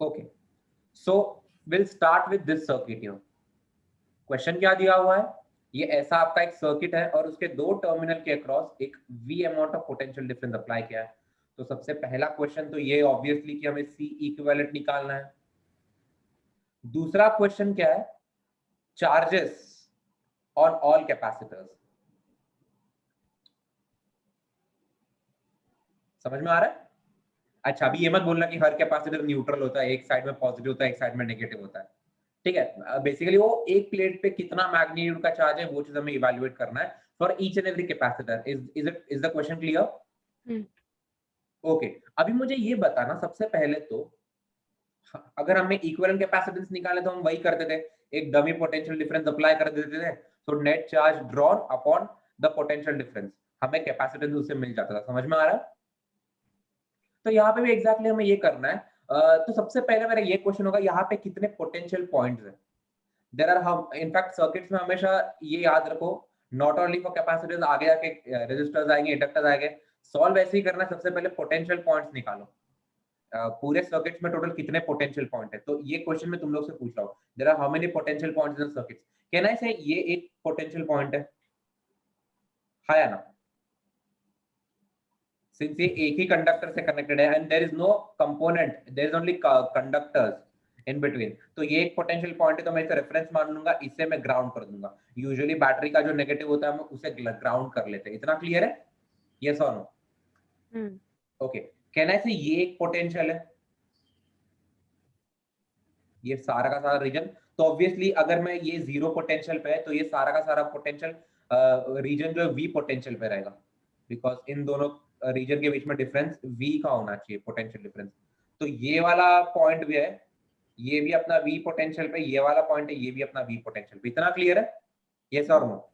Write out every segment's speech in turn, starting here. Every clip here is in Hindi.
Okay, so will start with this circuit here. Question क्या दिया हुआ है, ये ऐसा आपका एक सर्किट है और उसके दो टर्मिनल के अक्रॉस एक V amount of potential difference apply किया है। तो सबसे पहला क्वेश्चन तो ये ऑब्वियसली कि हमें C इक्विवेलेंट निकालना है। दूसरा क्वेश्चन क्या है, चार्जेस ऑन ऑल कैपेसिटर्स। समझ में आ रहा है? अच्छा, अभी ये मत बोलना कि हर कैपेसिटर न्यूट्रल होता है, एक साइड में पॉजिटिव होता है एक साइड में नेगेटिव होता है। ठीक है, बेसिकली वो एक प्लेट पे कितना मैग्नीट्यूड का चार्ज है वो चीज हमें इवैल्यूएट करना है for each and every capacitor. Is the question clear? Okay, अभी मुझे ये बताना सबसे पहले तो, अगर हमें इक्विवेलेंट कैपेसिटेंस निकाले तो हम वही करते थे, एक डमी पोटेंशियल डिफरेंस अप्लाई कर देते थे, तो net charge drawn upon the potential difference, हमें कैपेसिटेंस उससे मिल जाता था। समझ में आ रहा है? तो यहाँ पे भी एग्जैक्टली हमें ये करना है। तो सबसे पहले मेरा ये क्वेश्चन होगा, यहाँ पे कितने पोटेंशियल पॉइंट्स हैं? देयर आर, हम इनफैक्ट सर्किट्स में हमेशा ये याद रखो, नॉट ओनली फॉर कैपेसिटर्स, आगे जाके रेजिस्टर्स आएंगे, इंडक्टर्स आएंगे, सॉल्व ऐसे ही करना है। सबसे पहले पोटेंशियल पॉइंट्स निकालो। पूरे सर्किट्स में टोटल कितने पोटेंशियल पॉइंट है, तो ये क्वेश्चन मैं तुम लोग से पूछ रहा हूँ, there are how many potential points in circuits? Can I say ये एक पोटेंशियल पॉइंट है, हाँ या ना? सिंस ये एक ही कंडक्टर से कनेक्टेड है and there is no component, there is only conductors in between, तो ये एक पोटेंशियल पॉइंट है, तो मैं इसे रेफरेंस मान लूंगा, इसे मैं ग्राउंड कर दूंगा। यूजुअली बैटरी का जो नेगेटिव होता है हम उसे ग्राउंड कर लेते हैं। इतना क्लियर है? यस और no? Okay, can I say ये एक पोटेंशियल है, ये सारा का सारा रीजन। तो ऑब्वियसली अगर मैं ये जीरो पोटेंशियल पे है तो ये सारा का सारा पोटेंशियल रीजन जो है वी पोटेंशियल पे रहेगा, बिकॉज इन दोनों रीजन के बीच में डिफरेंस वी का होना चाहिए, पोटेंशियल डिफरेंस। तो ये वाला पॉइंट भी है, ये भी अपना वी पोटेंशियल पे, ये वाला पॉइंट है, ये भी अपना वी पोटेंशियल पे। इतना क्लियर है? यस और नो?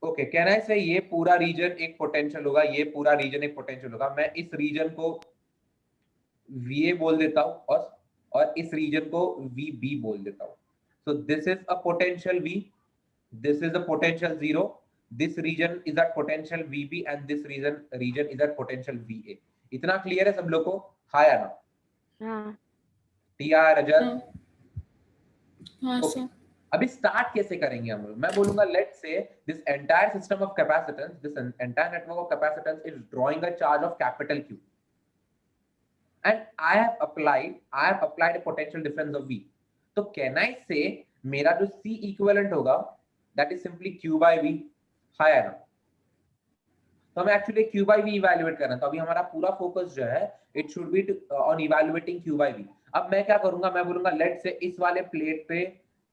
ओके, कहना है से ये पूरा रीजन एक पोटेंशियल होगा, ये पूरा रीजन एक पोटेंशियल होगा। मैं इस रीजन को VA बोल देता हूँ और इस रीजन को VB बोल देता हूँ। So this is a potential V, this is a potential 0, this region is at potential VB and this region is at potential VA। इतना क्लियर है सब लोग को, हाँ या ना? हाँ। टीआर रजत? हाँ सर। अभी स्टार्ट कैसे करेंगे हम लोग? मैं बोलूंगा let's say this entire system of capacitance, this entire network of capacitance is drawing a charge of capital Q and I have applied a potential difference of V। तो can I say मेरा जो C equivalent होगा that is simply Q by V, हाँ या ना? तो हमें actually Q by V evaluate करना है, तो अभी हमारा पूरा फोकस जो है it should be on evaluating Q by V। अब मैं क्या करूंगा, मैं बोलूंगा लेट से इस वाले प्लेट पे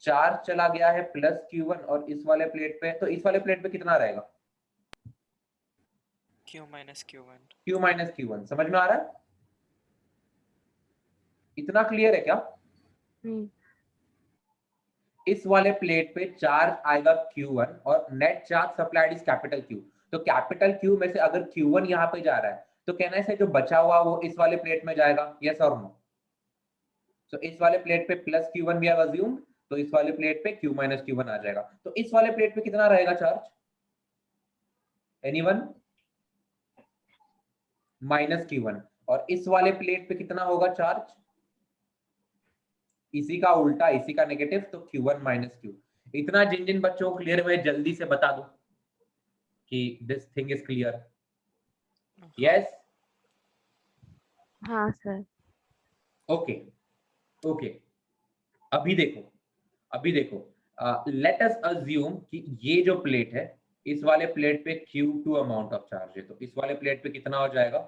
चार्ज चला गया है प्लस Q1 और इस वाले प्लेट पे, तो इस वाले प्लेट पे कितना रहेगा? Q minus Q1। Q minus Q1। समझ में आ रहा है? इतना क्लियर है क्या? इस वाले प्लेट पे चार्ज आएगा Q1 और net charge supplied is capital Q। तो कैपिटल Q में से अगर Q1 यहाँ पे जा रहा है तो कहना है जो बचा हुआ वो इस वाले प्लेट में जाएगा, यस और नो? तो इस वाले प्लेट पे प्लस Q1 भी अज्यूम्ड, तो इस वाले प्लेट पे Q minus Q1 आ जाएगा। तो इस वाले प्लेट पे कितना रहेगा चार्ज? एनीवन? Minus Q1। और इस वाले प्लेट पे कितना होगा चार्ज? इसी का उल्टा, इसी का नेगेटिव, तो Q1 माइनस Q। इतना जिन जिन बच्चों को क्लियर हुए जल्दी से बता दो कि this thing is clear. Yes? हाँ सर। ओके ओके, अभी देखो लेट अस अज्यूम कि ये जो प्लेट है इस वाले प्लेट पे Q2 अमाउंट ऑफ चार्ज है, तो इस वाले प्लेट पे कितना हो जाएगा?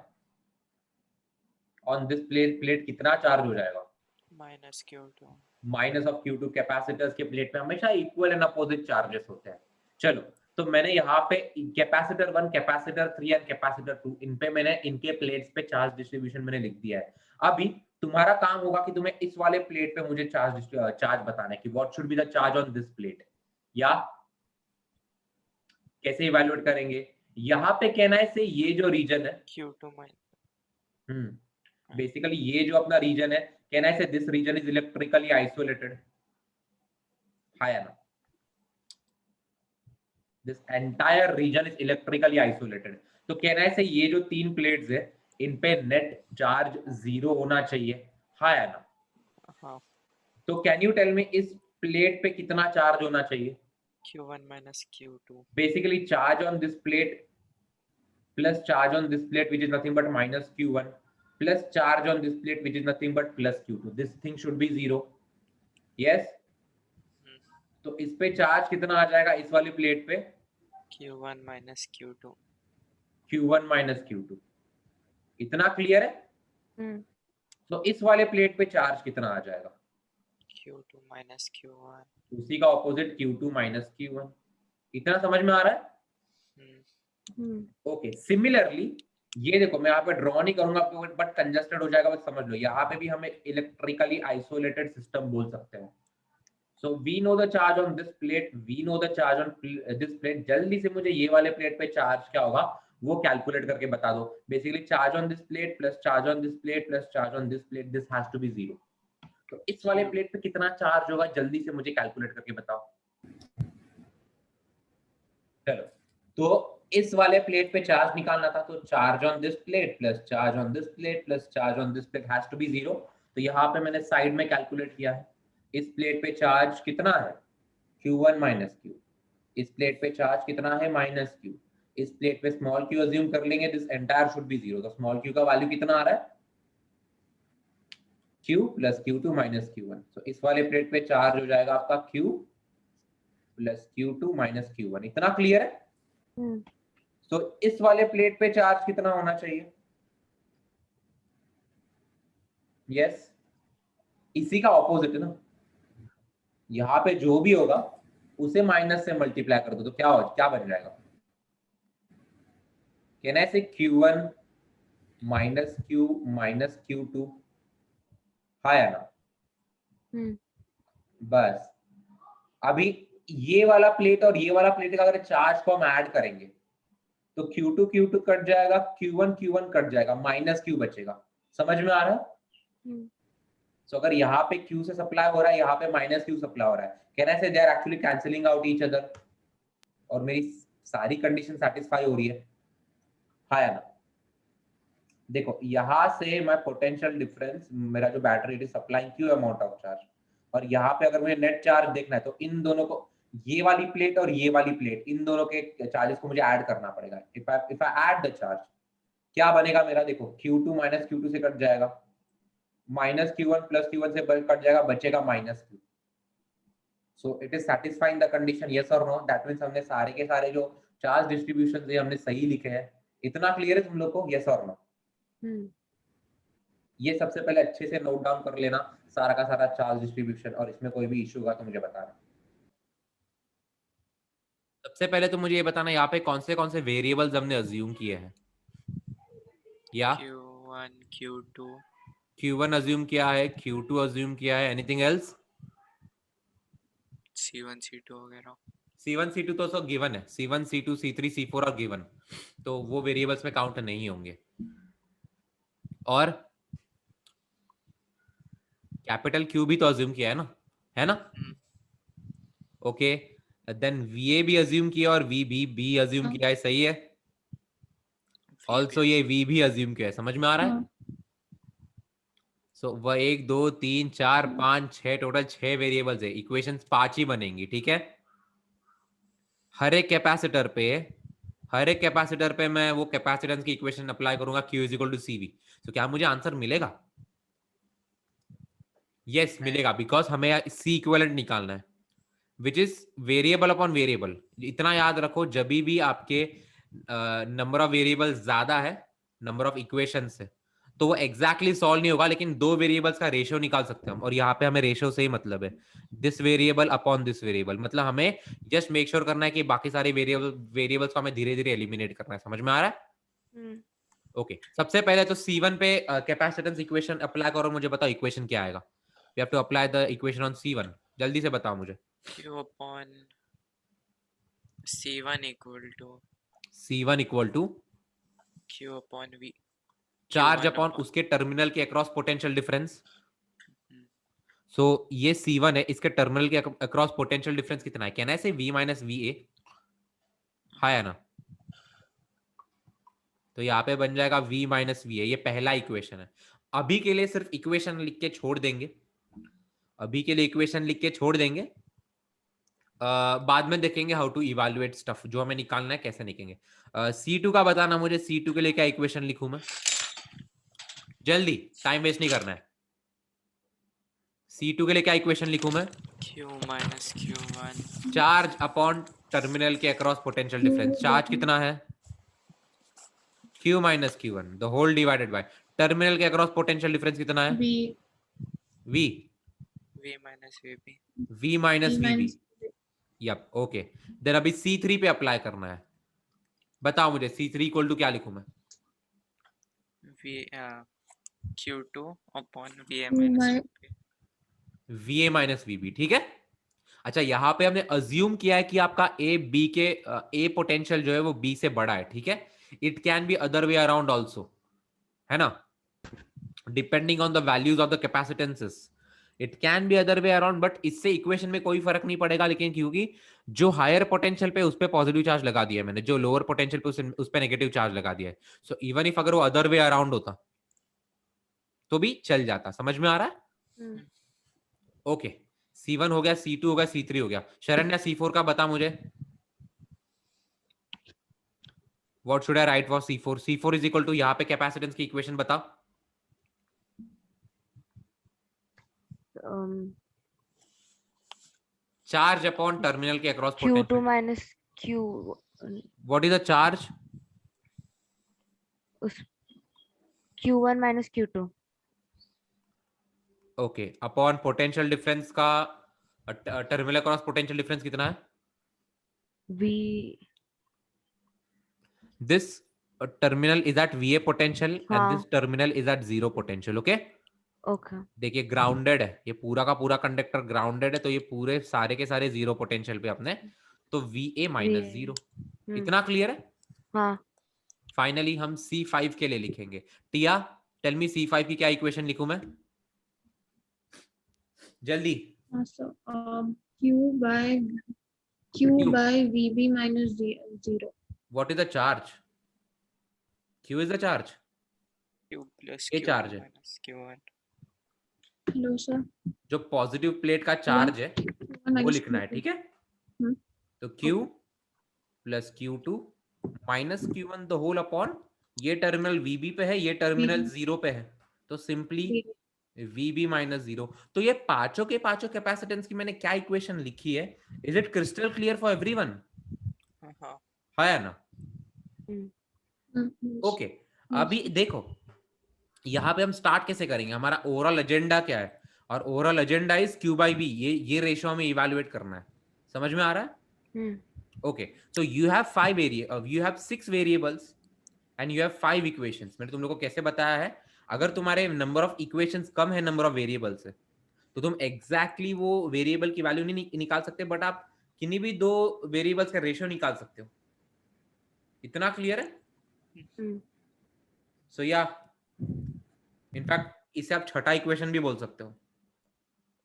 ऑन दिस प्लेट कितना चार्ज हो जाएगा? Minus Q2। Minus of Q2। Capacitors के प्लेट में हमेशा इक्वल एंड अपोजिट चार्जेस होते हैं। चलो, तो मैंने यहाँ पे कैपेसिटर 1, कैपेसिटर 3 एंड कैपेसिटर 2, इन पे मैंने इनके प्लेट्स पे चार्ज डिस्ट्रीब्यूशन मैंने लिख दिया है। अभी तुम्हारा काम होगा कि तुम्हें इस वाले प्लेट पे मुझे चार्ज बताना है कि what should be the charge on this plate, या कैसे इवैल्यूएट करेंगे? यहाँ पे कहना है से ये जो रीजन है Q2 बेसिकली ये जो अपना रीजन है, कहना है say this region is electrically isolated, हाँ या ना? This entire region is electrically isolated. तो कहना है से ये जो तीन प्लेट्स है इन पे नेट चार्ज 0 होना चाहिए, हाँ या ना? हाँ, तो कैन यू टेल मी इस प्लेट पे कितना चार्ज होना चाहिए? Q1 minus Q2. Basically charge on this plate plus charge on this plate which is nothing but minus q1 plus charge on this plate which is nothing but plus q2. This thing should be zero. Yes. Hmm. तो इस पे चार्ज कितना आ जाएगा इस वाली प्लेट पे? Q1 minus Q2. q1 minus q2. इतना क्लियर है? हम्म तो इस वाले प्लेट पे चार्ज कितना आ जाएगा? Q2 minus Q1. उसी का ऑपोजिट q2 minus q1. इतना समझ में आ रहा है? Hmm. ओके, सिमिलरली ये देखो मैं यहाँ पे ड्रॉ नहीं करूंगा आपको, बट कंजस्टेड हो जाएगा, बस समझ लो यहाँ पे भी हमें इलेक्ट्रिकली आइसोलेटेड सिस्टम बोल सकते हैं. So we know the charge on this plate, we know the charge on this plate. जल्दी से मुझे ये वाले प्लेट पे चार्ज क्या होगा वो कैलकुलेट करके बता दो. Basically charge on this plate plus charge on this plate plus charge on this plate, this has to be zero. तो इस वाले प्लेट पे कितना चार्ज होगा जल्दी से मुझे कैलकुलेट करके बताओ. चलो, तो इस वाले प्लेट पे चार्ज निकालना था, तो charge on this plate plus charge on this plate plus charge on this plate has to be zero. तो यहाँ पे मैंने साइड में कैलकुलेट किया है. इस प्लेट पे चार्ज कितना है? Q1 minus Q. इस प्लेट पे चार्ज कितना है? Minus Q. इस प्लेट पे स्मॉल q अज्यूम कर लेंगे, this entire should be zero. तो स्मॉल q का वैल्यू कितना आ रहा है? Q plus Q2 minus Q1. तो इस वाले प्लेट पे चार्ज हो जाएगा आपका Q plus Q2 minus Q1. इतना क्लियर है? तो इस वाले प्लेट पे चार्ज कितना होना चाहिए? यस, इसी का ऑपोजिट है ना. यहाँ पे जो भी होगा उसे माइनस से मल्टीप्लाई कर दो तो क्या बन जाएगा? कैन आई से Q1 minus Q minus Q2? हाँ या ना? बस अभी ये वाला प्लेट और ये वाला प्लेट का अगर चार्ज को हम ऐड करेंगे तो Q2 Q2 कट जाएगा, Q1 Q1 कट जाएगा, माइनस Q बचेगा. समझ में आ रहा है? So, अगर यहाँ पे Q से सप्लाई हो रहा है, यहाँ पे माइनस Q सप्लाई हो रहा है, can I say they are actually cancelling out each other और मेरी सारी कंडीशन सेटिस्फाई हो रही है. हाँ या ना? देखो यहाँ से मैं पोटेंशियल डिफरेंस, मेरा जो battery it is supplying Q amount of charge, और यहाँ पे अगर मुझे नेट चार्ज देखना है तो इन दोनों को, ये वाली प्लेट और ये वाली प्लेट, इन दोनों के चार्जेस को मुझे ऐड करना पड़ेगा. If I add the charge, क्या बनेगा मेरा? देखो Q2 माइनस Q2 से कट जाएगा, माइनस Q1 प्लस Q1 से कट जाएगा, बचेगा minus Q. So it is satisfying the condition, yes और नो? दैट मींस हमने सारे के सारे जो चार्ज डिस्ट्रीब्यूशन हमने सही लिखे हैं. इतना क्लियर है तुम लोग को? यस और नो? ये सबसे पहले अच्छे से नोट डाउन कर लेना सारा का सारा चार्ज डिस्ट्रीब्यूशन, और इसमें कोई भी इशू होगा तो मुझे बताना. सबसे पहले तो मुझे ये बताना यहाँ पे कौन से वेरिएबल्स हमने अज्यूम किए हैं. या Q1, Q2. Q1 अज्यूम किया है, Q2 अज्यूम किया है, एनीथिंग एल्स? C1, C2 वगैरह. C1 C2 तो सब गिवन है. C1 C2 C3 C4 और गिवन, तो वो वेरिएबल्स में काउंट नहीं होंगे. और कैपिटल Q भी तो अज्यूम किया है ना? ओके, देन VA भी अज्यूम किया और VB भी अज्यूम किया है. सही है? ऑल्सो ये V भी अज्यूम किया है. समझ में आ रहा है? सो वह 1 2 3 4 5 6 टोटल 6 वेरिएबल्स है. इक्वेशंस 5 ही बनेंगी. ठीक है? हर एक कैपेसिटर पे मैं वो कैपेसिटेंस की इक्वेशन अप्लाई करूंगा Q is equal to CV. तो क्या मुझे आंसर मिलेगा? यस मिलेगा, बिकॉज हमें C इक्विवेलेंट निकालना है, which is variable upon variable. इतना याद रखो, जब भी आपके नंबर ऑफ वेरिएबल ज्यादा है नंबर ऑफ इक्वेशन से, तो वो एग्जैक्टली सॉल्व नहीं होगा, लेकिन दो वेरिएबल्स का रेशियो निकाल सकते हैं हम. और यहाँ पे हमें रेशियो से ही मतलब है, this variable upon this variable. मतलब हमें जस्ट मेक श्योर करना है कि बाकी सारे वेरिएबल्स को हमें धीरे धीरे एलिमिनेट करना है. समझ में आ रहा है? ओके, सबसे पहले तो C1 पे कैपेसिटेंस इक्वेशन अप्लाई करो. मुझे बताओ इक्वेशन क्या आएगा. We have to apply the equation on C1. जल्दी से बताओ मुझे. Q upon C1 equal to C1 equal to Q upon V. Charge Q1 upon upon. उसके टर्मिनल के अक्रॉस पोटेंशियल डिफरेंस. सो ये C1 है, इसके टर्मिनल के अक्रॉस पोटेंशियल डिफरेंस कितना है? कैन आई से V माइनस VA? हाँ या ना? तो यहाँ पे बन जाएगा V माइनस VA. ये पहला इक्वेशन है. अभी के लिए सिर्फ इक्वेशन लिख के छोड़ देंगे, अभी के लिए इक्वेशन लिख के छोड़ देंगे। बाद में देखेंगे हाउ टू इवैल्यूएट स्टफ, जो हमें निकालना है कैसे निकलेंगे। C2 का बताना मुझे, C2 के लिए क्या इक्वेशन लिखूं मैं, जल्दी, टाइम वेस्ट नहीं करना है। C2 के लिए क्या इक्वेशन लिखूं मैं? Q minus Q1. Charge upon terminal के अक्रॉस पोटेंशियल डिफरेंस। चार्ज कितना है? Q minus Q1 the whole divided by terminal के अक्रॉस पोटेंशियल डिफरेंस कितना है? V V minus VB. V minus VB। Yup, okay. Then अभी C3 पे अप्लाई करना है। बताओ मुझे C3 इक्वल टू क्या लिखूं मैं? Q2 upon VA minus VB. VA minus VB, ठीक है। अच्छा, यहां पे हमने अज्यूम किया है कि आपका A पोटेंशियल जो है वो B से बड़ा है, ठीक है। It can be other way around also, है ना, depending on the values of the capacitances. It can be other way around, but इससे इक्वेशन में कोई फर्क नहीं पड़ेगा। लेकिन क्योंकि जो हायर पोटेंशियल पे उस पे पॉजिटिव चार्ज लगा दिया मैंने, जो लोअर पोटेंशियल पे उस पे नेगेटिव चार्ज लगा दिया है, सो इवन इफ अगर वो अदर वे अराउंड होता तो भी चल जाता। समझ में आ रहा है? ओके, C1 हो गया, C2 हो गया, C3 हो गया। शरण्या C4 का बता मुझे, what should I write for C4? C4 is equal to, यहाँ पे कैपेसिटेंस की इक्वेशन बता। चार्ज अपॉन टर्मिनल के across Q2 potential. minus Q what is the charge? Q1 minus Q2 okay, upon potential difference का टर्मिनल अक्रॉस पोटेंशियल डिफरेंस कितना है? V this terminal is at VA potential and हाँ। This terminal is at 0 potential. Okay, okay देखिए ग्राउंडेड है, ये पूरा का पूरा कंडक्टर ग्राउंडेड है, तो ये पूरे सारे के सारे 0 पोटेंशियल पे अपने, तो VA माइनस 0। इतना क्लियर है? हाँ। फाइनली हम C5 के लिए लिखेंगे। टिया, टेल मी C5 की क्या इक्वेशन लिखूं मैं, जल्दी। Q by VB minus 0. What is the charge? Q is the charge, Q plus ये Q2 चार्ज है। minus Q1. Hello, sir. जो पॉजिटिव प्लेट का चार्ज है वो minus लिखना है, Q2. ठीक है। हम्म। तो Q plus Q2 minus Q1 the whole upon, ये टर्मिनल VB पे है, ये टर्मिनल 0 पे है, तो सिंपली VB माइनस 0। तो ये पांचों के पांचों कैपेसिटेंस की मैंने क्या इक्वेशन लिखी है? Is it crystal clear for everyone? है ना? ओके, अभी देखो यहां पे हम स्टार्ट कैसे करेंगे, हमारा ओवरऑल एजेंडा क्या है, और overall agenda is Q by B, ये रेशियो हमें इवैल्यूएट करना है। समझ में आ रहा है? Okay, so you have 6 variables and you have 5 equations. मैंने तुम लोगों को कैसे बताया है, अगर तुम्हारे नंबर ऑफ इक्वेशंस कम है नंबर ऑफ वेरिएबल्स से, तो तुम एग्जैक्टली वो वेरिएबल की वैल्यू नहीं निकाल सकते, बट आप किन्हीं भी 2 वेरिएबल्स का रेशियो निकाल सकते हो। इतना क्लियर है? सो या इनफैक्ट इसे आप छठा इक्वेशन भी बोल सकते हो,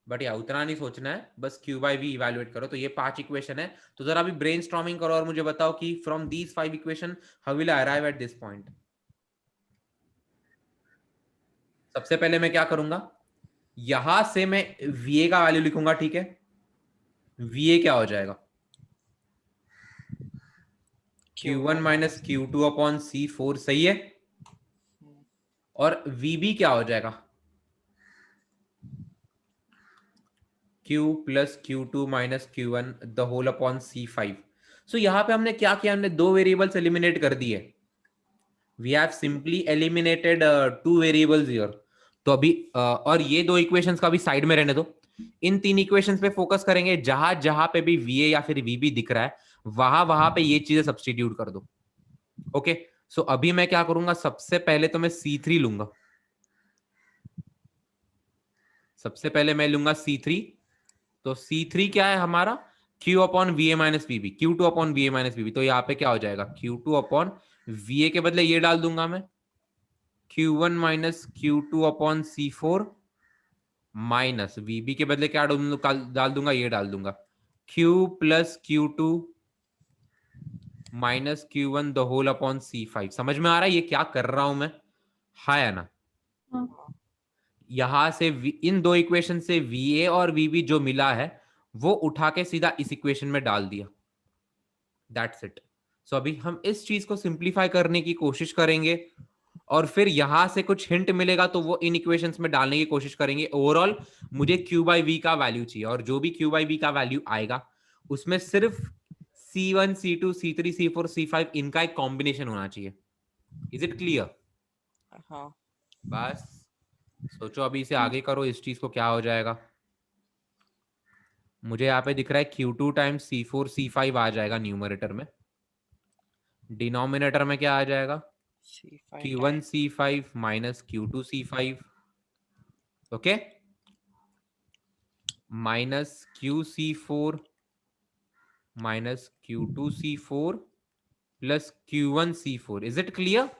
बट या उतना नहीं सोचना है, बस Q by V इवैल्यूएट करो। तो ये 5 इक्वेशन है, तो जरा अभी ब्रेनस्टॉर्मिंग करो और मुझे बताओ कि from these 5 equation how will I arrive at this point. सबसे पहले मैं क्या करूंगा, यहां से मैं VA का वैल्यू लिखूंगा, ठीक है। VA क्या हो जाएगा? Q1 minus Q2 upon C4, सही है। और VB क्या हो जाएगा? Q plus Q2 minus Q1 the whole upon C5। So यहां पे हमने क्या किया, हमने 2 वेरिएबल्स एलिमिनेट कर दिए। We have simply eliminated 2 variables here. तो अभी और ये 2 इक्वेशंस का भी साइड में रहने दो, इन 3 इक्वेशंस पे फोकस करेंगे। जहां जहां पे भी VA या फिर VB दिख रहा है, वहां वहां पे ये चीजें सब्स्टिट्यूट कर दो। ओके, सो अभी मैं क्या करूंगा, सबसे पहले तो मैं C3 लूंगा। सबसे पहले मैं लूंगा C3। तो C3 क्या है हमारा? Q upon VA minus VB, Q2 upon VA minus VB। तो यहाँ पे क्या हो जाएगा, Q2 अपॉन VA के बदले ये डाल दूंगा मैं, Q1 minus Q2 upon C4 minus VB के बदले क्या डाल दूंगा, ये डाल दूंगा, Q plus Q2 minus Q1 the whole upon C5। समझ में आ रहा है ये क्या कर रहा हूं मैं? हाँ या ना? यहां से इन दो इक्वेशन से VA और VB जो मिला है वो उठा के सीधा इस इक्वेशन में डाल दिया। That's it. सो अभी हम इस चीज को सिंप्लीफाई करने की कोशिश करेंगे और फिर यहां से कुछ हिंट मिलेगा तो वो इन इक्वेशंस में डालने की कोशिश करेंगे। ओवरऑल मुझे Q/V का वैल्यू चाहिए और जो भी Q/V का वैल्यू आएगा उसमें सिर्फ C1 C2 C3 C4 C5 इनका एक कॉम्बिनेशन होना चाहिए। Is it clear? हाँ बस सोचो अभी इसे आगे करो, इस चीज को क्या हो जाएगा। मुझे यहाँ पे दिख रहा है Q2 टाइम्स C4 C5 आ जाएगा न्यूमरेटर में। डिनोमिनेटर में क्या आ जाएगा? C5 Q1 C5 minus Q2 C5, okay, minus QC4 minus Q2 C4 plus Q1 C4। Is it clear?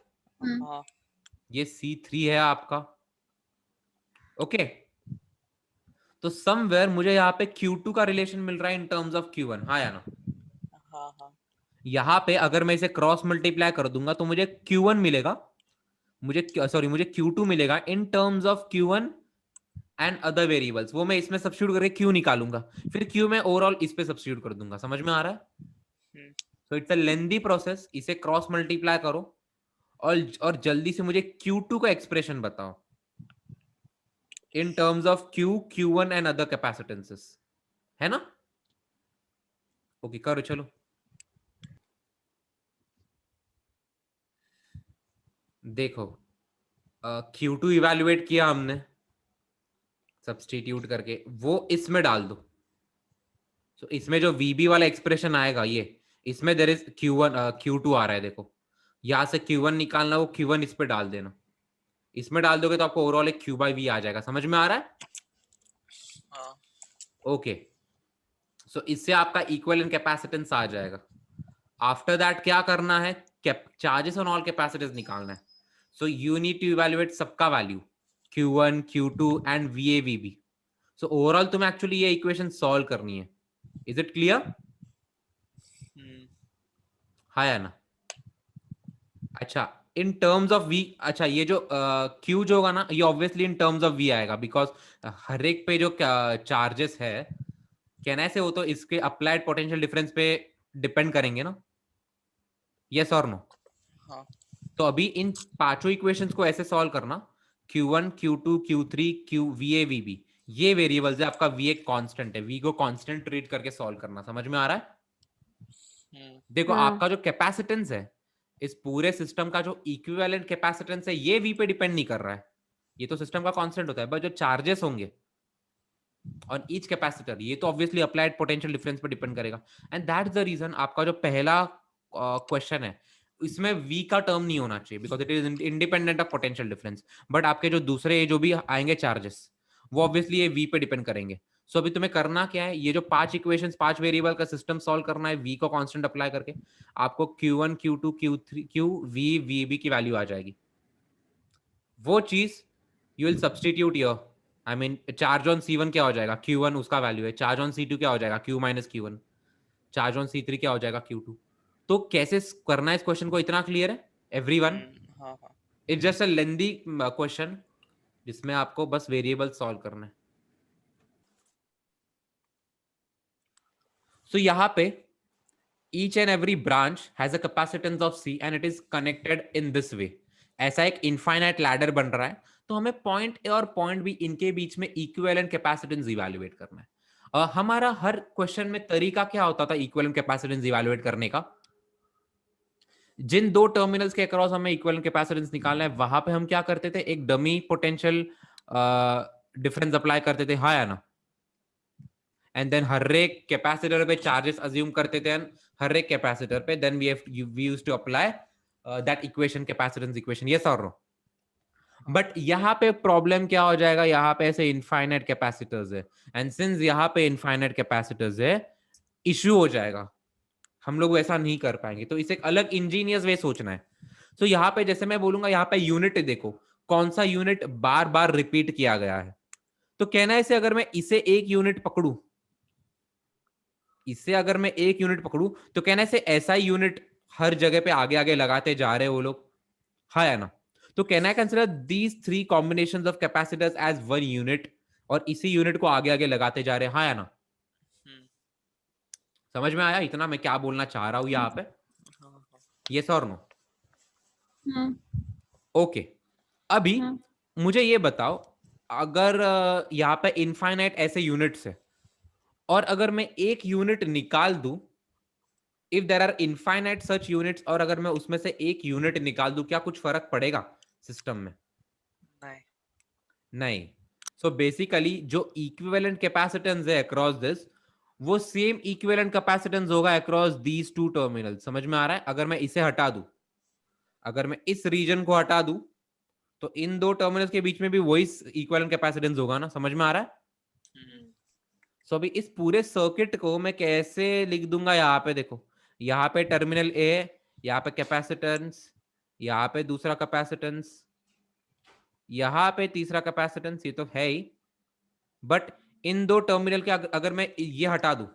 हाँ ये C3 है आपका, ओके। तो समवेयर मुझे यहाँ पे Q2 का रिलेशन मिल रहा है इन टर्म्स ऑफ Q1, हाँ या ना? हाँ हाँ यहाँ पे अगर मैं इसे क्रॉस मल्टीप्लाई कर दूंगा तो मुझे Q1 मिलेगा, मुझे Q2 मिलेगा इन terms of Q1 and other variables. वो मैं इसमें सब्स्टिट्यूट करके Q निकालूंगा, फिर Q में ओवरऑल इस पे सब्स्टिट्यूट कर दूंगा। समझ में आ रहा है? So it's a lengthy process. इसे क्रॉस मल्टीप्लाई करो और जल्दी से मुझे Q2 का एक्सप्रेशन बताओ in terms of Q1 and other capacitances, है ना? ओके करो चलो। देखो Q2 इवेल्युएट किया हमने सब्स्टिट्यूट करके, वो इसमें डाल दो। तो इसमें जो VB वाला एक्सप्रेशन आएगा ये, इसमें देयर इज Q1 Q2 आ रहा है, देखो यहां से Q1 निकालना, वो Q1 इस पे डाल देना। इसमें डाल दोगे तो आपको ओवरऑल एक Q/V आ जाएगा। समझ में आ रहा है? हाँ ओके, सो इससे आपका इक्विवेलेंट कैपेसिटेंस आ जाएगा। आफ्टर दैट क्या करना है? चार्जेस ऑन ऑल कैपेसिटेंस निकालना है। So you need to evaluate सबका value Q1 Q2 and VA VB। So overall तुम्हें एक्चुअली ये इक्वेशन सॉल्व करनी है। Is it clear? हाँ या ना? अच्छा, इन टर्म्स ऑफ V, अच्छा ये जो Q जो होगा ना, ये obviously in terms of V आएगा, बिकॉज हर एक पे जो चार्जेस है कहना ऐसे, वो तो इसके अप्लाइड पोटेंशियल डिफरेंस पे डिपेंड करेंगे ना। यस और नो? हाँ तो अभी इन पांचों इक्वेशंस को ऐसे सॉल्व करना, Q1 Q2 Q3 VA VB, ये वेरिएबल्स है। आपका V एक कांस्टेंट है, V को कांस्टेंट ट्रीट करके सॉल्व करना। समझ में आ रहा है? देखो हाँ आपका जो कैपेसिटेंस है, इस पूरे सिस्टम का जो इक्विवेलेंट कैपेसिटेंस है, ये V पे डिपेंड नहीं कर रहा है, ये तो सिस्टम का कांस्टेंट होता है। बट जो चार्जेस होंगे ऑन ईच कैपेसिटर, ये तो ऑब्वियसली अप्लाइड पोटेंशियल डिफरेंस पे डिपेंड करेगा। एंड दैट्स द रीजन आपका जो पहला क्वेश्चन है, इसमें V का टर्म नहीं होना चाहिए, because it is independent of potential difference. But आपके जो दूसरे जो भी आएंगे चार्जेस, वो ऑब्वियसली ये V पे डिपेंड करेंगे। सो अभी तुम्हें करना क्या है, ये जो पांच इक्वेशंस, पांच वेरिएबल का सिस्टम सॉल्व करना है V को कांस्टेंट अप्लाई करके। आपको Q1 Q2 Q3 QV VB की वैल्यू आ जाएगी। वो चीज you will substitute your, I mean charge on C1 क्या हो जाएगा? Q1 उसका वैल्यू है। चार्ज ऑन C2 क्या हो जाएगा? Q minus Q1। Charge on C3 क्या हो जाएगा? Q2। तो कैसे करना है इस क्वेश्चन को, इतना क्लियर है एवरीवन? हाँ हाँ it's just a lengthy question जिसमें आपको बस वेरिएबल सॉल्व करना है। सो यहां पे each and every branch has a capacitance of C and it is connected in this way। ऐसा एक इनफाइनाइट लैडर बन रहा है, तो हमें पॉइंट ए और पॉइंट बी, इनके बीच में इक्विवेलेंट कैपेसिटेंस इवैल्यूएट करना है। हमारा हर क्वेश्चन में तरीका क्या होता था इक्विवेलेंट कैपेसिटेंस इवैल्यूएट करने का? जिन दो टर्मिनल्स के अक्रॉस हमें इक्विवेलेंट कैपेसिटेंस निकालना है, वहां पे हम क्या करते थे? एक डमी पोटेंशियल डिफरेंस अप्लाई करते थे, हाँ या ना? एंड देन हर एक कैपेसिटर पे चार्जेस अज्यूम करते थे, हर एक कैपेसिटर पे then we used to apply that equation, capacitance equation. Yes और नो? बट यहाँ पे प्रॉब्लम क्या हो जाएगा? यहाँ पे ऐसे इनफाइनाइट कैपेसिटर्स है, एंड सिंस यहाँ पे इनफाइनाइट कैपेसिटर्स है, इश्यू हो जाएगा, हम लोग वैसा नहीं कर पाएंगे। तो इसे एक अलग इंजीनियस वे सोचना है। तो यहाँ पे जैसे मैं बोलूंगा, यहाँ पे यूनिट देखो, कौन सा यूनिट बार बार रिपीट किया गया है। तो कहना है इसे, अगर मैं इसे एक यूनिट पकड़ू, इससे अगर मैं एक यूनिट पकड़ू, तो कहना है ऐसा ही यूनिट हर जगह पे आगे आगे लगाते जा रहे हैं वो लोग, हाँ या ना? तो can I consider these 3 combinations of capacitors as one unit, और इसी यूनिट को आगे आगे लगाते जा रहे हैं, हाँ या ना? समझ में आया इतना मैं क्या बोलना चाह रहा हूं यहाँ पे? यस और नो? हाँ ओके, अभी हाँ मुझे ये बताओ, अगर यहाँ पे इनफाइनाइट ऐसे यूनिट्स है, और अगर मैं एक यूनिट निकाल दूं, if there are infinite such units, और अगर मैं उसमें से एक यूनिट निकाल दूं, क्या कुछ फर्क पड़ेगा सिस्टम में? नहीं। नहीं। सो बेसिकली जो इक्विवेलेंट कैपेसिटेंस है अक्रॉस दिस, वो सेम इक्विवेलेंट कैपेसिटेंस होगा अक्रॉस दीज टू टर्मिनल। समझ में आ रहा है? अगर मैं इसे हटा दूं, अगर मैं इस रीजन को हटा दूं, तो इन दो टर्मिनल्स के बीच में भी वही इक्विवेलेंट कैपेसिटेंस होगा ना? समझ में आ रहा है? सो अभी इस पूरे सर्किट को मैं कैसे लिख दूंगा? यहाँ पे देखो, यहाँ पे टर्मिनल ए, यहाँ पे कैपेसिटेंस, यहाँ पे दूसरा कैपेसिटेंस, यहाँ पे तीसरा कैपेसिटेंस, ये तो है ही, बट इन दो टर्मिनल के अगर मैं ये हटा दूं,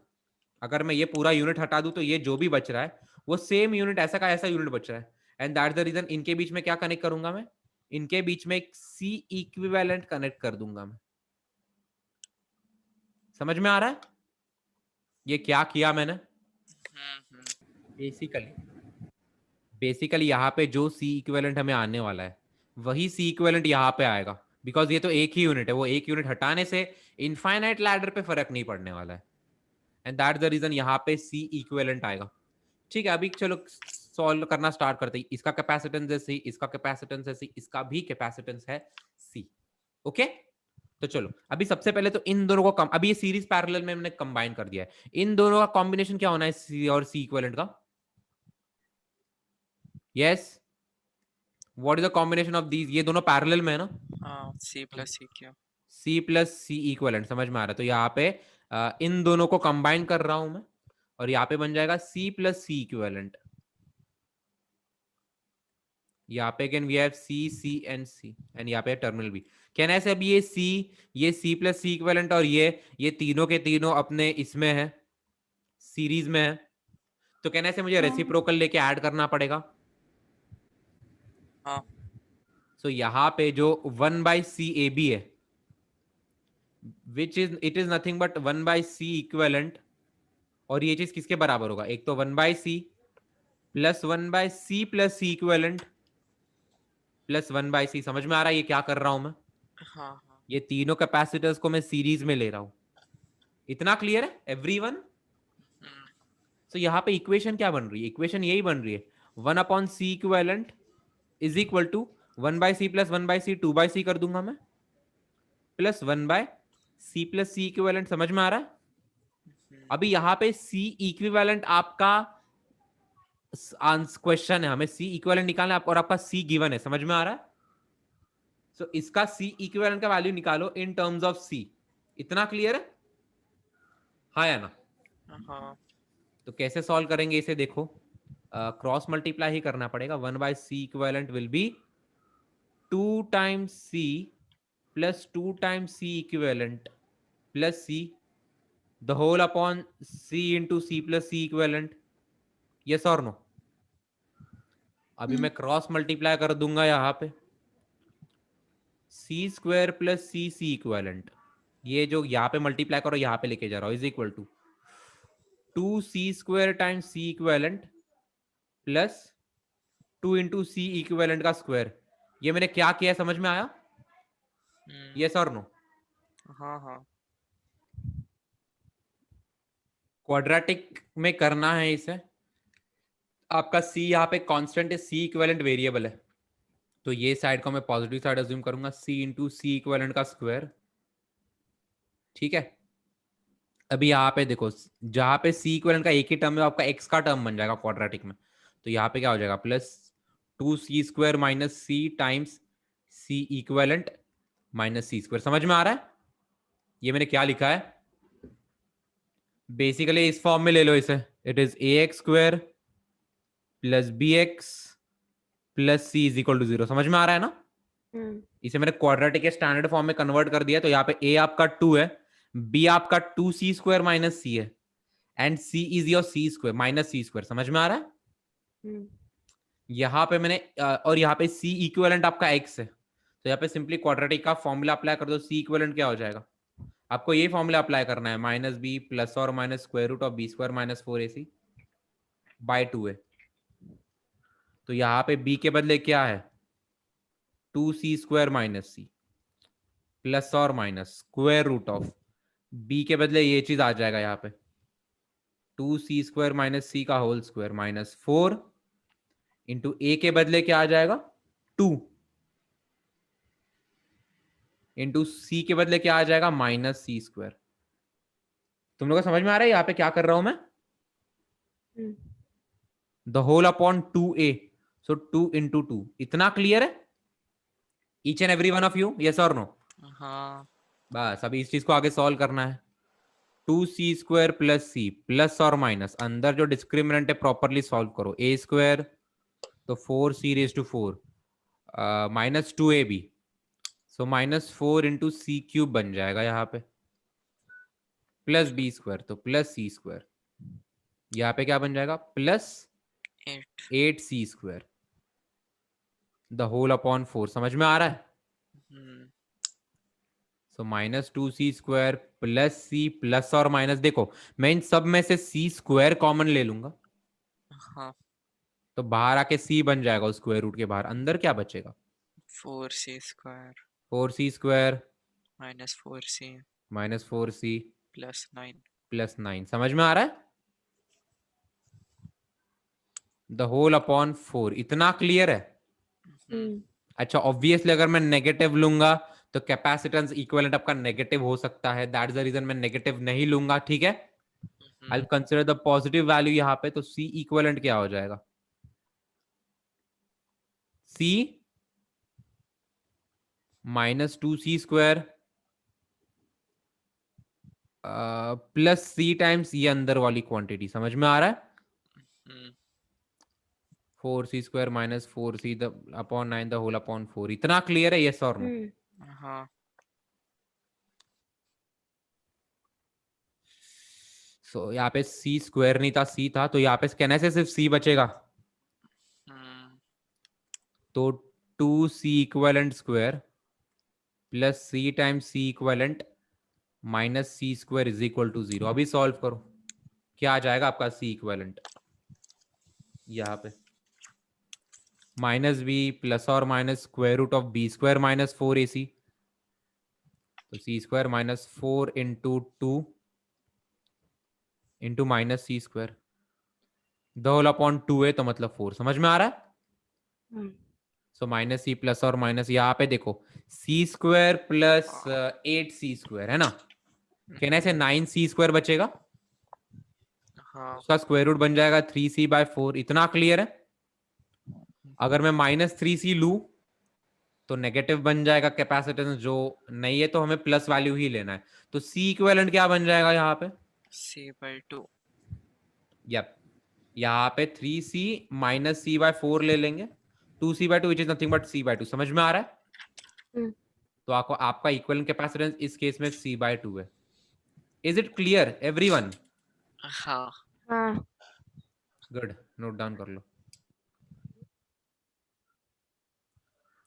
अगर मैं ये पूरा यूनिट हटा दूं, तो ये जो भी बच रहा है वो सेम यूनिट ऐसा का ऐसा यूनिट बच रहा है। एंड दैट्स द रीजन इनके बीच में क्या कनेक्ट करूंगा मैं? इनके बीच में एक सी इक्विवेलेंट कनेक्ट कर दूंगा मैं। समझ में आ रहा है ये क्या किया मैंने? बेसिकली यहाँ पे जो सी इक्विवेलेंट हमें आने वाला है, वही सी इक्विवेलेंट यहाँ पे आएगा, बिकॉज ये तो एक ही यूनिट है। वो एक यूनिट हटाने से इनफाइनाइट लैडर पे फर्क नहीं पड़ने वाला है, एंड दैट्स द रीजन यहाँ पे सी इक्विवेलेंट आएगा। ठीक है, अभी चलो सॉल्व करना स्टार्ट करते हैं। इसका कैपेसिटेंस है सी, इसका कैपेसिटेंस है सी, इसका भी कैपेसिटेंस है सी। ओके, तो चलो अभी सबसे पहले तो इन दोनों को अभी ये सीरीज पैरेलल में हमने कंबाइन कर दिया है। इन दोनों का कॉम्बिनेशन क्या होना है सी और सी इक्विवेलेंट का? Yes, what is the combination of these? ये दोनों पैरेलल में है ना? हाँ, C plus C क्यों? C प्लस सी इक्विवेलेंट, समझ में आ रहा है? तो यहाँ पे इन दोनों को कंबाइन कर रहा हूं मैं, और यहाँ पे बन जाएगा C प्लस सी इक्विवेलेंट। यहाँ पे again we have C and C, and यहाँ पे टर्मिनल B। कहना है अब ये C प्लस सी इक्विवेलेंट, और ये तीनों के तीनों अपने इसमें है, सीरीज में है। तो कहना है मुझे रेसिप्रोकल लेके ऐड करना पड़ेगा। हाँ। सो यहाँ पे जो 1/CAB है, which is it is nothing but 1/C equivalent, और ये चीज किसके बराबर होगा? एक तो 1/C plus 1/C plus C equivalent plus 1/C। समझ में आ रहा है ये क्या कर रहा हूं मैं? हाँ हाँ। ये तीनों कैपेसिटर्स को मैं सीरीज में ले रहा हूं। इतना क्लियर है एवरीवन? तो यहाँ पे इक्वेशन क्या बन रही है? इक्वेशन यही बन रही है, 1/C equivalent is equal to 1/C plus 1/C 2/C कर दूंगा मैं, plus 1/C plus C equivalent. समझ में आ रहा है? अभी यहाँ पे C इक्विवेलेंट आपका क्वेश्चन है, हमें C इक्विवेलेंट निकालना है, और आपका C गिवन है। समझ में आ रहा है? सो इसका C इक्विवेलेंट का वैल्यू निकालो इन टर्म्स ऑफ C। इतना क्लियर है, हाँ या ना? हाँ। तो कैसे सॉल्व करेंगे इसे? देखो, क्रॉस मल्टीप्लाई ही करना पड़ेगा। 1/C equivalent will be 2 times C plus 2 times C equivalent plus C the whole upon C into C plus C equivalent। yes or no? अभी मैं क्रॉस मल्टीप्लाई कर दूंगा यहाँ पे, C square plus C equivalent, ये जो यहाँ पे मल्टीप्लाई करो यहाँ पे लेके जा रहा हूँ, is equal to 2C square times C equivalent plus 2 into C equivalent का स्क्वायर। ये मैंने क्या किया, समझ में आया? यस और नो? हाँ हाँ। क्वाड्रेटिक में करना है इसे। आपका C यहाँ पे कांस्टेंट है, C इक्विवेलेंट वेरिएबल है, तो ये साइड को मैं पॉजिटिव साइड अज्यूम करूंगा, C इंटू C इक्विवेलेंट का स्क्वायर। ठीक है, अभी यहाँ पे देखो, जहां पे C इक्विवेलेंट का एक ही टर्म है, आपका x का टर्म बन जाएगा क्वाड्रेटिक में, तो यहाँ पे क्या हो जाएगा? Plus 2C square minus C times C equivalent minus C square. समझ में आ रहा है ये मैंने क्या लिखा है? बेसिकली इस फॉर्म में ले लो इसे, it is ax square plus bx plus c is equal to 0। समझ में आ रहा है ना? इसे मैंने क्वाड्रेटिक के स्टैंडर्ड फॉर्म में कन्वर्ट कर दिया, तो यहाँ पे a आपका 2 है, b आपका 2c स्क्वायर माइनस c है, and c is your c square minus c square. समझ में आ रहा है? यहाँ पे मैंने और यहाँ पे C इक्विवेलेंट आपका x है, तो यहाँ पे सिंपली क्वाड्रेटिक का फॉर्मूला अप्लाई कर दो। C इक्विवेलेंट क्या हो जाएगा, आपको ये फॉर्मूला अप्लाई करना है, माइनस बी प्लस और minus square root of B square minus 4ac by 2a। तो यहाँ पे b के बदले क्या है, 2c square minus c plus और minus square root of b के बदले ये चीज आ जाएगा यहाँ पे 2c स्क्वायर माइनस c का whole square minus 4 into a के बदले क्या आ जाएगा 2 इंटू c के बदले क्या आ जाएगा माइनस c स्क्वायर। तुम लोगों को समझ में आ रहा है यहाँ पे क्या कर रहा हूं मैं, the whole upon 2a, so 2 into 2। इतना क्लियर है each and every one of you, yes और नो? हाँ बस अभी इस चीज को आगे सॉल्व करना है। 2c square plus c plus और माइनस अंदर जो डिस्क्रिमिनेंट है प्रॉपरली सॉल्व करो, a स्क्वायर तो 4c raise to 4 minus 2ab, so minus 4 into C cube बन जाएगा यहाँ पे, प्लस बी स्क्वायर तो प्लस सी स्क्वायर, यहाँ पे क्या बन जाएगा plus 8c square the whole upon 4। समझ में आ रहा है? So minus 2c square plus c plus और माइनस, देखो मैं इन सब में से c स्क्वायर कॉमन ले लूंगा, हाँ तो बाहर आके c बन जाएगा उस स्क्वायर रूट के बाहर, अंदर क्या बचेगा 4c square 4c square minus 4c minus 4c plus 9। Plus 9। समझ में आ रहा है? द होल अपॉन 4, इतना क्लियर है? अच्छा ऑब्वियसली अगर मैं नेगेटिव लूंगा तो कैपेसिटेंस इक्विवेलेंट आपका नेगेटिव हो सकता है, दैट इज द रीजन मैं नेगेटिव नहीं लूंगा। ठीक है, I consider the positive value यहाँ पे, तो C इक्विवेलेंट क्या हो जाएगा, C minus 2c square plus c times ये अंदर वाली क्वांटिटी। समझ में आ रहा है? 4c square minus 4c the upon 9 the whole upon 4। इतना क्लियर है, यस और नो? हाँ सो यहाँ पे c स्क्वायर नहीं था, c था, तो यहाँ पे कहने से सिर्फ c बचेगा, तो 2c equivalent square plus c times c equivalent minus c square is equal to 0। अभी सॉल्व करो, क्या आ जाएगा आपका c इक्विवेलेंट, यहाँ पे माइनस बी प्लस और minus square root of B square minus 4ac, तो c square minus 4 into 2 into minus c square the whole upon 2a, तो मतलब 4। समझ में आ रहा है? सो माइनस c प्लस और माइनस, यहाँ पे देखो c square plus 8c square है ना, कहने से 9c स्क्वायर बचेगा, हाँ उसका स्क्वायर रूट बन जाएगा 3c/4। इतना क्लियर है? अगर मैं माइनस 3c लू तो नेगेटिव बन जाएगा कैपेसिटेंस, जो नहीं है तो हमें प्लस वैल्यू ही लेना है, तो C इक्विवेलेंट क्या बन जाएगा यहाँ पे, c/2। यप यहाँ पे 3c माइनस c/4 ले लेंगे, 2c/2 which is nothing but c/2। समझ में आ रहा है? तो आपका इक्विवेलेंट कैपेसिटेंस इस केस में c/2 है। Is it clear everyone? हाँ गुड, नोट डाउन कर लो।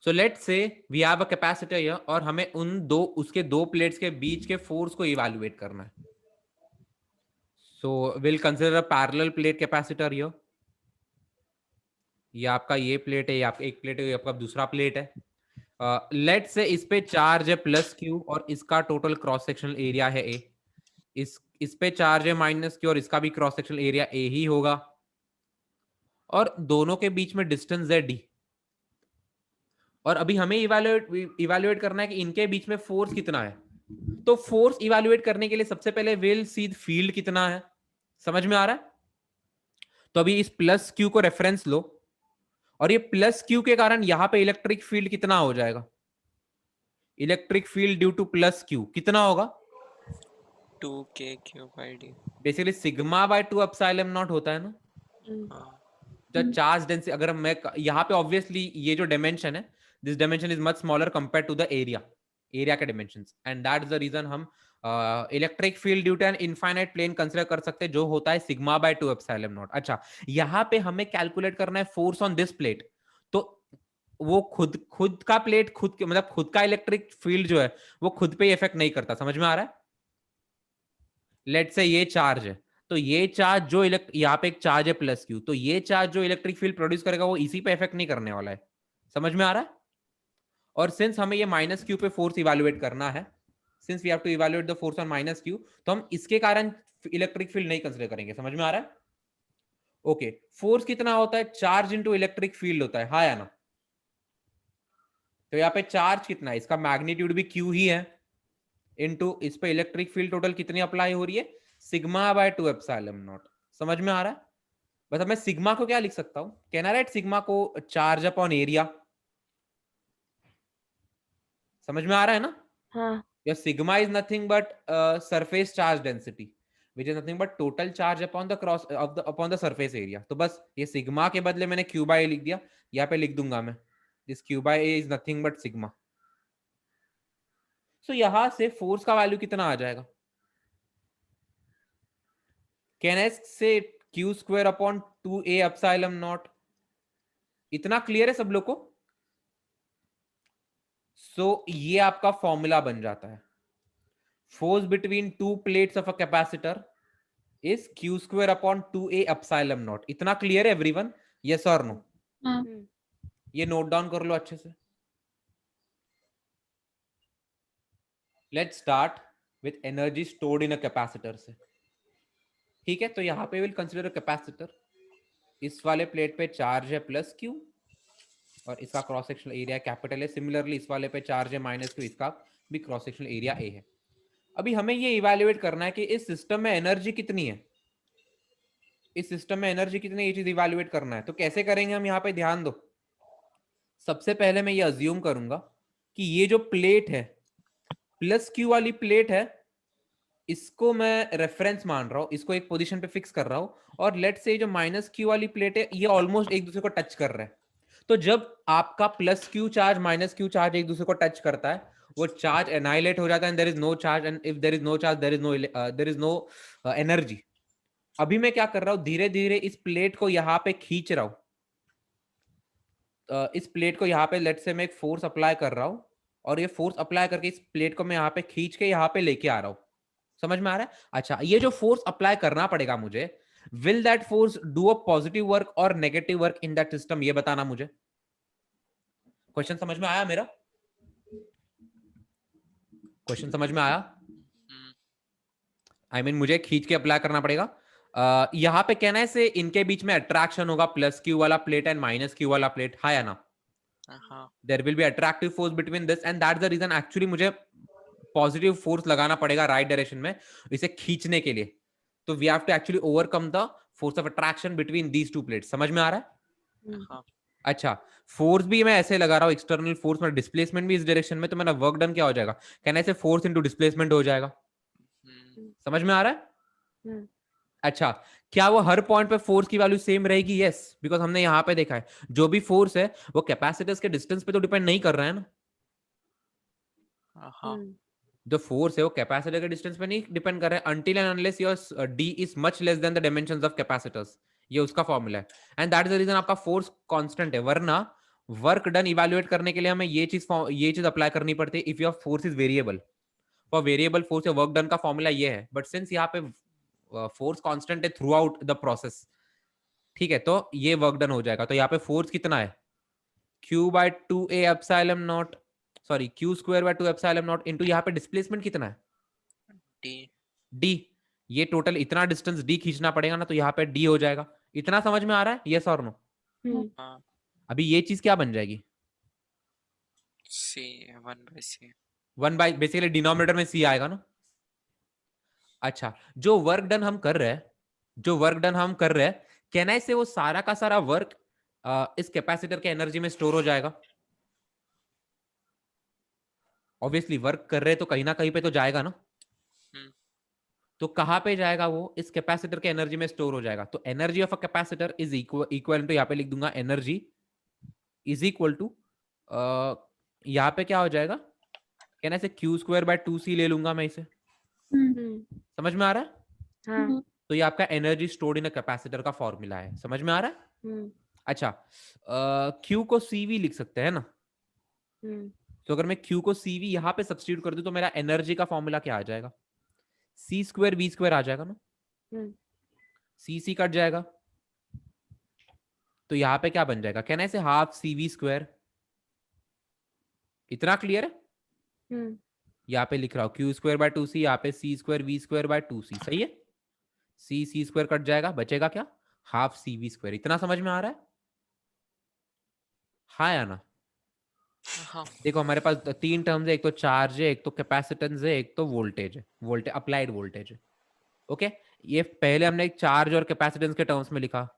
So let's say we have a capacitor here और हमें उसके दो प्लेट्स के बीच के फोर्स को इवैल्यूएट करना है। So we'll consider a parallel plate capacitor here। ये आपका ये प्लेट है, ये आपका एक प्लेट है, ये आपका दूसरा प्लेट है। लेट्स से इस पे चार्ज है प्लस क्यू और इसका टोटल क्रॉस सेक्शनल एरिया है ए। इस पे चार्ज है माइनस क्यू और इसका भी क्रॉस सेक्शनल एरिया ए ही होगा, और दोनों के बीच में डिस्टेंस है डी। और अभी हमें इवैल्यूएट करना है कि इनके बीच में फोर्स कितना है। तो फोर्स इवैल्यूएट करने के लिए सबसे पहले विल सी फील्ड कितना है। समझ में आ रहा है? तो अभी इस प्लस क्यू को रेफरेंस लो, और ये प्लस क्यू के कारण यहां पे इलेक्ट्रिक फील्ड कितना हो जाएगा, electric field due two plus Q कितना होगा, 2kq/d। Basically sigma bye 2 epsilon not होता है ना, द चार्ज डेंसिटी। अगर मैं यहाँ पे ऑब्वियसली ये जो डायमेंशन है, this dimension is much smaller compare to the area के dimensions, and that is the reason हम electric field due to an infinite plane consider कर सकते हैं जो होता है सिग्मा बाय 2 एप्सिलॉन नॉट। अच्छा, यहाँ पे हमें कैलकुलेट करना है फोर्स ऑन दिस प्लेट, तो वो खुद का प्लेट मतलब खुद का इलेक्ट्रिक फील्ड जो है वो खुद पे इफेक्ट नहीं करता। समझ में आ रहा है? लेट्स से ये चार्ज है, तो ये चार्ज जो यहाँ पे एक चार्ज है प्लस क्यू, तो ये चार्ज जो इलेक्ट्रिक फील्ड प्रोड्यूस करेगा वो इसी पे इफेक्ट नहीं करने वाला है। समझ में आ रहा है? और सिंस हमें ये माइनस क्यू पे फोर्स इवेलुएट करना है, since we have to evaluate the force on minus Q, तो हम इसके कारण इलेक्ट्रिक फील्ड नहीं कंसीडर करेंगे। समझ में आ रहा है? ओके, फोर्स कितना होता है? चार्ज इनटू इलेक्ट्रिक फील्ड होता है, हाँ या ना? तो यहाँ पे चार्ज कितना है, इसका मैग्नीट्यूड भी क्यू ही है, इनटू इस पे इलेक्ट्रिक फील्ड टोटल कितनी अप्लाई हो रही है? Sigma bye 2 epsilon not. समझ में आ रहा है? बस अब मैं सिग्मा को क्या लिख सकता हूं? कैन आई राइट सिग्मा को चार्ज अपॉन एरिया? समझ में आ रहा है ना? हाँ। Your sigma is nothing but surface charge density, which is nothing but total charge upon the upon the surface area. तो बस ये सिग्मा के बदले मैंने q by a लिख दिया, यहाँ पे लिख दूंगा मैं this q by a is nothing but sigma. So यहां से फोर्स का वैल्यू कितना आ जाएगा? Can I say q square upon 2a epsilon naught? इतना क्लियर है सब लोग को? सो ये आपका फॉर्मूला बन जाता है, force between two plates of a capacitor is q square upon 2a epsilon not. इतना क्लियर है एवरीवन? यस और नो? हाँ। ये नोट डाउन कर लो अच्छे से। Let's start with energy stored in a capacitor से। ठीक है, तो यहां पे विल कंसीडर अ कैपेसिटर, इस वाले प्लेट पे चार्ज है प्लस q और इसका क्रॉस सेक्शनल एरिया कैपिटल है। सिमिलरली इस वाले पे चार्ज है माइनस q, इसका भी क्रॉस सेक्शनल एरिया a है। अभी हमें ये इवैल्यूएट करना है कि इस सिस्टम में एनर्जी कितनी है, इस सिस्टम में एनर्जी कितनी है, ये चीज इवैल्यूएट करना है। तो कैसे करेंगे हम? यहाँ पे ध्यान दो, सबसे पहले मैं ये अज्यूम करूंगा कि ये जो प्लेट है प्लस क्यू वाली प्लेट है, इसको मैं रेफरेंस मान रहा हूं, इसको एक पोजीशन पे फिक्स कर रहा हूं, और लेट से जो माइनस क्यू वाली प्लेट है ये ऑलमोस्ट एक दूसरे को टच कर रहा है। तो जब आपका plus Q charge minus Q charge एक दूसरे को टच करता है, वो चार्ज एनाइलेट हो जाता है, there is no charge, and if there is no charge there is no energy. अभी मैं क्या कर रहा हूं, धीरे धीरे इस प्लेट को यहां पे खींच रहा हूं, इस प्लेट को यहाँ पे लेट से मैं एक फोर्स अप्लाई कर रहा हूं, और ये फोर्स अप्लाई करके इस प्लेट को मैं यहाँ पे खींच के यहाँ पे लेके आ रहा हूं। समझ में आ रहा है? अच्छा, ये जो फोर्स अप्लाई करना पड़ेगा मुझे, will that force do a positive work और negative work in that system, ये बताना मुझे। क्वेश्चन समझ में आया मेरा? क्वेश्चन समझ में आया? आई मीन मुझे खींच के अप्लाई करना पड़ेगा। यहाँ पे कहना है से इनके बीच में अट्रैक्शन होगा, प्लस क्यू वाला प्लेट एंड माइनस क्यू वाला प्लेट, हाँ या ना? There will be attractive force between this, and that's the reason actually मुझे पॉजिटिव फोर्स लगाना पड़ेगा राइट डायरेक्शन में इसे खींचने के लिए। तो we have to actually overcome the force of attraction between these two plates. समझ में आ रहा है? अच्छा, फोर्स भी मैं ऐसे लगा रहा हूँ, एक्सटर्नल फोर्स में डिस्प्लेसमेंट भी इस डायरेक्शन में, तो मेरा वर्क डन क्या हो जाएगा? कहना ऐसे फोर्स इनटू डिस्प्लेसमेंट हो जाएगा। समझ में आ रहा है? अच्छा, क्या वो हर पॉइंट पे फोर्स की वैल्यू सेम रहेगी? यस, बिकॉज हमने यहाँ पे देखा है जो भी फोर्स है वो कैपेसिटर्स के डिस्टेंस पे तो डिपेंड नहीं कर रहा है ना। जो फोर्स है वो कैपेसिटर के डिस्टेंस पे नहीं डिपेंड कर रहा है, until and unless your d is much less than the dimensions of capacitors। ये उसका फॉर्मूला है, and that is the reason आपका फोर्स कांस्टेंट है। वरना वर्क डन इवैल्यूएट करने के लिए हमें ये चीज अप्लाई करनी पड़ती है, if your force is variable. For variable force या वर्क डन का फॉर्मूला ये है, बट सिंस यहाँ पे फोर्स कांस्टेंट है थ्रू आउट द प्रोसेस, ठीक है, तो ये वर्क डन हो जाएगा। तो यहाँ पे फोर्स कितना है? q by 2a epsilon naught, sorry q square by 2 epsilon naught into यहाँ पे डिस्प्लेसमेंट कितना है? d। ये टोटल इतना डिस्टेंस d खींचना पड़ेगा ना, तो यहाँ पे d हो जाएगा। इतना समझ में आ रहा है? यस और नो? अभी ये चीज क्या बन जाएगी? c 1 by बेसिकली डिनोमिनेटर में c आएगा ना। अच्छा, जो वर्क डन हम कर रहे हैं, कहना से वो सारा का सारा वर्क इस कैपेसिटर के एनर्जी में स्टोर हो जाएगा। ऑब्वियसली वर्क कर रहे तो कहीं ना कहीं पे तो जाएगा ना, तो कहां पे जाएगा वो? इस कैपेसिटर के एनर्जी में स्टोर हो जाएगा। तो energy of a capacitor is equal to, यहाँ पे लिख दूंगा एनर्जी इज इक्वल टू, यहाँ पे क्या हो जाएगा? कहना से q स्क्वायर बाय 2c ले लूंगा मैं इसे, समझ में आ रहा है? हाँ. तो ये आपका energy stored in a capacitor का फॉर्मूला है, समझ में आ रहा है? अच्छा, Q को CV लिख सकते हैं ना? तो अगर मैं Q को CV यहाँ पे सब्स्टिट्यूट कर दूं तो मेरा एनर्जी का फॉर्मूला क्या आ जाएगा? C² V² आ जाएगा ना? C कट जाएगा तो यहाँ पे क्या बन जाएगा? कैन आई से हाफ CV²? इतना क्लियर है? यहाँ पे लिख रहा हूँ Q²/2C, यहाँ पे C² V²/2C, सही है? C² कट जाएगा, बचेगा क्या? Half CV²। इतना समझ में आ रहा है? हाँ या ना? हाँ. देखो हमारे पास 3 टर्म्स है, एक तो चार्ज है, एक तो कैपेसिटेंस है, एक तो वोल्टेज है, वोल्टेज अप्लाइड वोल्टेज है। ओके, ये पहले हमने चार्ज और कैपेसिटेंस के टर्म्स में लिखा,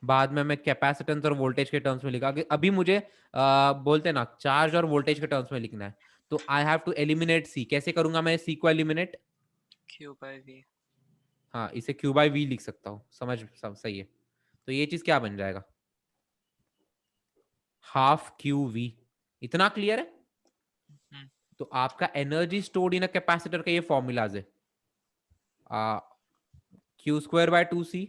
बाद में हमें कैपेसिटेंस और वोल्टेज के टर्म्स में लिखा। अभी मुझे बोलते ना चार्ज और वोल्टेज के टर्म्स में लिखना है, तो आई हैव टू एलिमिनेट सी। कैसे करूंगा मैं सी को एलिमिनेट? Q/V. हाँ, इसे Q/V लिख सकता हूँ, सही है। तो ये चीज क्या बन जाएगा? Half QV। इतना क्लियर है? तो आपका energy stored in a capacitor का ये फॉर्मूलाज है, Q²/2C,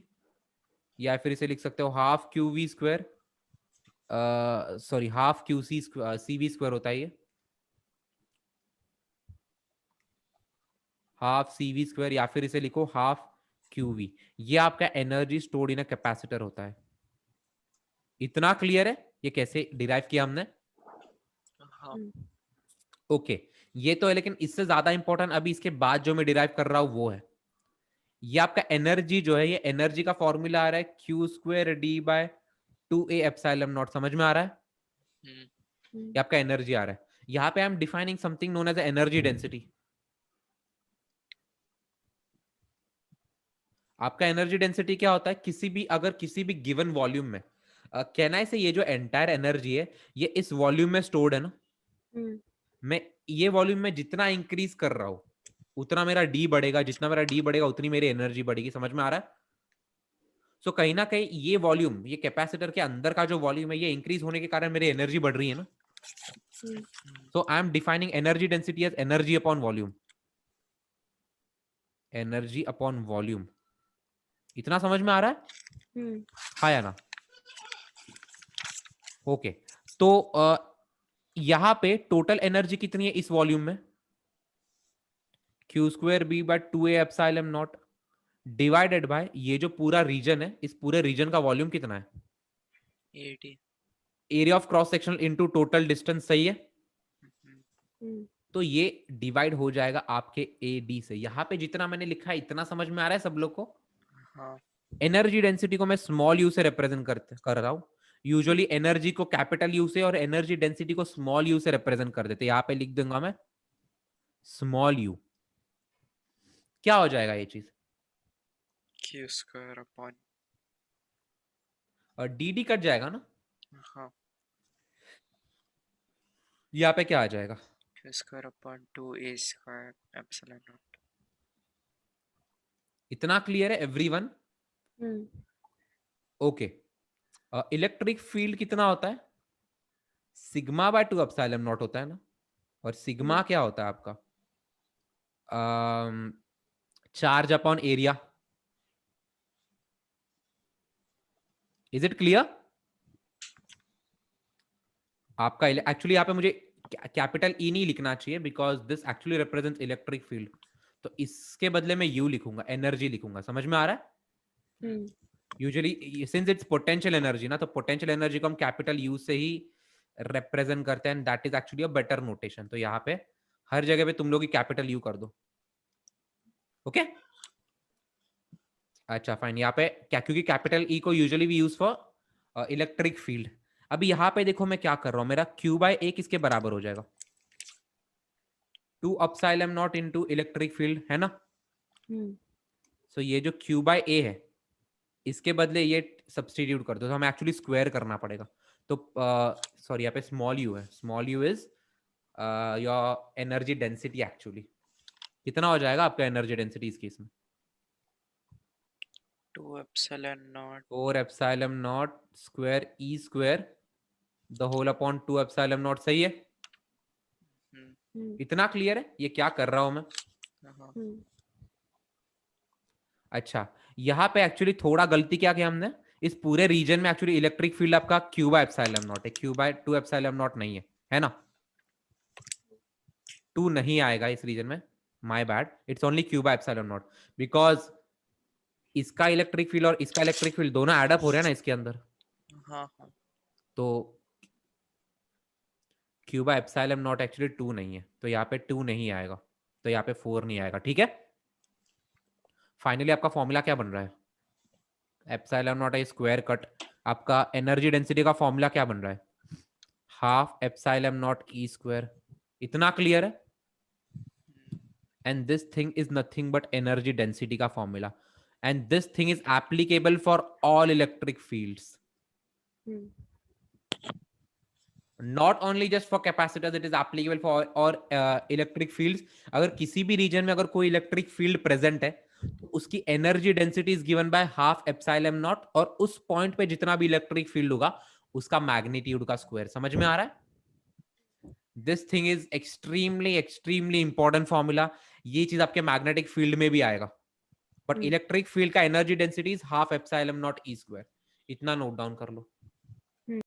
या फिर इसे लिख सकते हो half QV², sorry half CV² होता है ये, हाफ CV², या फिर इसे लिखो हाफ QV। ये आपका energy stored in a capacitor होता है। इतना क्लियर है? ये कैसे डिराइव किया हमने? हाँ. ओके, ये तो है, लेकिन इससे ज्यादा इंपॉर्टेंट अभी इसके बाद जो मैं डिराइव कर रहा हूं वो है, ये आपका एनर्जी जो है, ये एनर्जी का फॉर्मूला आ रहा है Q²D/2A∈0। समझ में आ रहा है? ये आपका एनर्जी आ रहा है। यहाँ पे I am defining something known as energy density. आपका एनर्जी डेंसिटी क्या होता है? अगर किसी भी गिवन वॉल्यूम में कहना है से ये जो एंटायर एनर्जी है ये इस वॉल्यूम में स्टोर्ड है ना, मैं ये वॉल्यूम में जितना इंक्रीज कर रहा हूं उतना मेरा डी बढ़ेगा, जितना मेरा डी बढ़ेगा उतनी मेरी एनर्जी बढ़ेगी। समझ में आ रहा है? सो कहीं ना कहीं ये वॉल्यूम, ये कैपेसिटर के अंदर का जो वॉल्यूम है, ये इंक्रीज होने के कारण मेरी एनर्जी बढ़ रही है ना। So I am defining energy density as energy upon volume, energy upon volume. इतना समझ में आ रहा है? हाँ या ना? ओके, तो यहां पे टोटल एनर्जी कितनी है इस वॉल्यूम में? Q²B/2A∈0 डिवाइडेड बाय ये जो पूरा रीजन है, इस पूरे रीजन का वॉल्यूम कितना है? 80. Area of cross sectional into total distance, सही है? तो ये डिवाइड हो जाएगा आपके AD से। यहां पे जितना मैंने लिखा है इतना समझ में आ रहा है सब लोग को? हाँ. एनर्जी डेंसिटी को मैं स्मॉल यू से रिप्रेजेंट कर रहा हूं। यूजुअली एनर्जी को कैपिटल यू से और एनर्जी डेंसिटी को स्मॉल यू से रिप्रेजेंट कर देते। यहां पे लिख दूंगा मैं स्मॉल यू। क्या हो जाएगा ये चीज? Q² और डी कट जाएगा ना, हाँ. यहाँ पे क्या आ जाएगा? Q²/2A²/0. इतना क्लियर है एवरीवन? ओके, इलेक्ट्रिक फील्ड कितना होता है? σ/2ε0 होता है ना, और सिग्मा क्या होता है आपका? Charge upon area. Is it clear? आपका एक्चुअली यहाँ पे मुझे कैपिटल ई नहीं लिखना चाहिए because this actually represents electric field, तो इसके बदले में यू लिखूंगा, एनर्जी लिखूंगा। समझ में आ रहा है? Usually since it's potential energy ना, तो पोटेंशियल एनर्जी को हम कैपिटल यू से ही रिप्रेजेंट करते हैं, that is actually a better notation. तो यहाँ पे हर जगह पे तुम लोग ही कैपिटल यू कर दो। ओके, अच्छा फाइन। यहाँ पे क्या, क्योंकि कैपिटल ई को usually we use for electric field. अभी यहाँ पे देखो मैं क्या कर रहा हूँ, मेरा Q/A किसके बराबर हो जाएगा? 2ε0 इंटू इलेक्ट्रिक फील्ड है ना। सो ये जो Q/A है इसके बदले ये सब्सटीट्यूट कर दो, तो हमें एक्चुअली स्क्वायर करना पड़ेगा। तो सॉरी यहाँ पे स्मॉल यू है, small you is your energy density. Actually कितना हो जाएगा आपका एनर्जी डेंसिटी इस केस में? 2ε0 4ε0 square E² the whole upon 2ε0, सही है? इतना क्लियर है ये क्या कर रहा हूं मैं? हाँ. अच्छा, यहाँ पे एक्चुअली थोड़ा गलती क्या किया हमने, इस पूरे रीजन में एक्चुअली इलेक्ट्रिक फील्ड आपका Q बाय एप्सिलॉन नॉट है, Q बाय 2 एप्सिलॉन नॉट नहीं है ना? 2 नहीं आएगा इस रीजन में, my bad, it's only Q by epsilon not, because इसका इलेक्ट्रिक फील्ड और इसका इलेक्ट्रिक फील्ड दोनों एड अप हो रहे हैं ना इसके अंदर, हाँ हाँ तो Q by epsilon not actually 2 नहीं है, तो यहाँ पे 2 नहीं आएगा, तो यहाँ पे 4 नहीं आएगा, ठीक है? फाइनली आपका फॉर्मूला क्या बन रहा है? एप्सिलॉन नॉट है स्क्वायर कट, आपका एनर्जी डेंसिटी का फॉर्मूला क्या बन रहा है? Half epsilon not E square, इतना क्लियर है? And this thing is nothing but energy density का formula, and this thing is applicable for all electric fields, not only just for capacitors, it is applicable for और electric fields. अगर किसी भी रीजन में अगर कोई इलेक्ट्रिक फील्ड प्रेजेंट है तो उसकी energy density is given by half epsilon not, और उस पॉइंट पे जितना भी इलेक्ट्रिक फील्ड होगा उसका मैग्नीट्यूड का स्क्वायर। समझ में आ रहा है? This thing is extremely extremely important formula, ये चीज आपके मैग्नेटिक फील्ड में भी आएगा, बट इलेक्ट्रिक फील्ड का energy density is half epsilon not E square, इतना नोट डाउन कर लो।